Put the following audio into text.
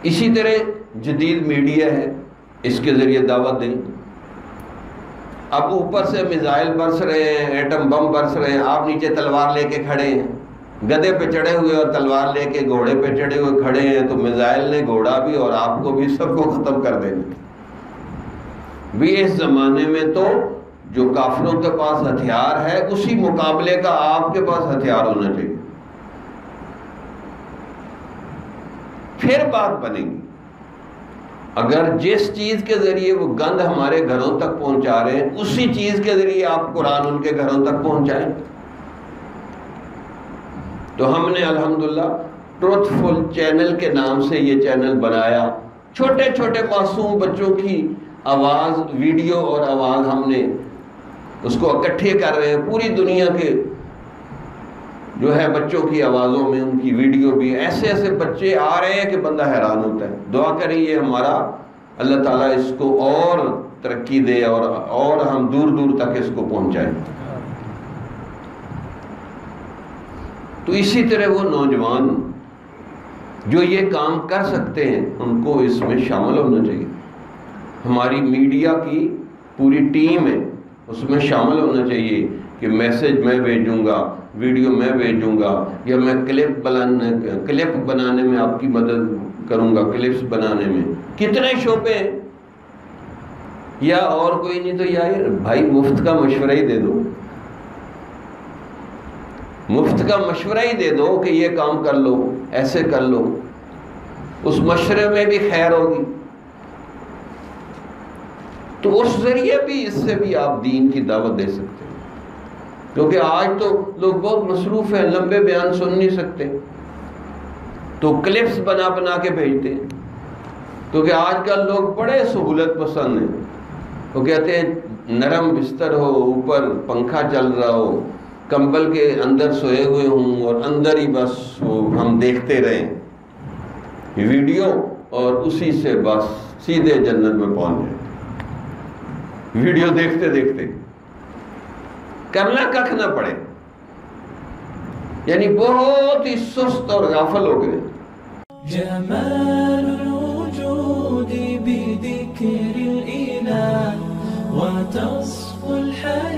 اسی طرح جدید میڈیا ہے، اس کے ذریعے دعوت دیں۔ اب اوپر سے میزائل برس رہے ہیں، ایٹم بم برس رہے ہیں، آپ نیچے تلوار لے کے کھڑے ہیں، گدھے پہ چڑھے ہوئے اور تلوار لے کے گھوڑے پہ چڑھے ہوئے کھڑے ہیں، تو میزائل نے گھوڑا بھی اور آپ کو بھی سب کو ختم کر دینا۔ بھی اس زمانے میں تو جو کافروں کے پاس ہتھیار ہے، اسی مقابلے کا آپ کے پاس ہتھیار ہونا چاہیے، پھر بات بنے گی۔ اگر جس چیز کے ذریعے وہ گند ہمارے گھروں تک پہنچا رہے ہیں، اسی چیز کے ذریعے آپ قرآن ان کے گھروں تک پہنچائیں۔ تو ہم نے الحمدللہ ٹروتھ فل چینل کے نام سے یہ چینل بنایا، چھوٹے چھوٹے معصوم بچوں کی آواز، ویڈیو اور آواز ہم نے اس کو اکٹھے کر رہے ہیں، پوری دنیا کے جو ہے بچوں کی آوازوں میں ان کی ویڈیو بھی، ایسے ایسے بچے آ رہے ہیں کہ بندہ حیران ہوتا ہے۔ دعا کریں یہ ہمارا اللہ تعالیٰ اس کو اور ترقی دے اور ہم دور دور تک اس کو پہنچائیں۔ تو اسی طرح وہ نوجوان جو یہ کام کر سکتے ہیں ان کو اس میں شامل ہونا چاہیے۔ ہماری میڈیا کی پوری ٹیم ہے، اس میں شامل ہونا چاہیے کہ میسج میں بھیجوں گا، ویڈیو میں بھیجوں گا، یا میں کلپ بنانے میں آپ کی مدد کروں گا، کلپس بنانے میں کتنے شعبے ہیں، یا اور کوئی نہیں تو یار بھائی مفت کا مشورہ ہی دے دو، مفت کا مشورہ ہی دے دو کہ یہ کام کر لو، ایسے کر لو، اس مشورے میں بھی خیر ہوگی۔ تو اس ذریعے بھی، اس سے بھی آپ دین کی دعوت دے سکتے ہیں، کیونکہ آج تو لوگ بہت مصروف ہیں، لمبے بیان سن نہیں سکتے، تو کلپس بنا بنا کے بھیجتے ہیں، کیونکہ آج کل لوگ بڑے سہولت پسند ہیں۔ وہ کہتے ہیں نرم بستر ہو، اوپر پنکھا چل رہا ہو، کمبل کے اندر سوئے ہوئے ہوں اور اندر ہی بس ہم دیکھتے رہیں ویڈیو، اور اسی سے بس سیدھے جنت میں پہنچ جائیں، ویڈیو دیکھتے دیکھتے، کرنا ککھ نہ پڑے، یعنی بہت ہی سست اور غافل ہو گئے۔ جمال الوجود بذكر الإله وتصفو الحياة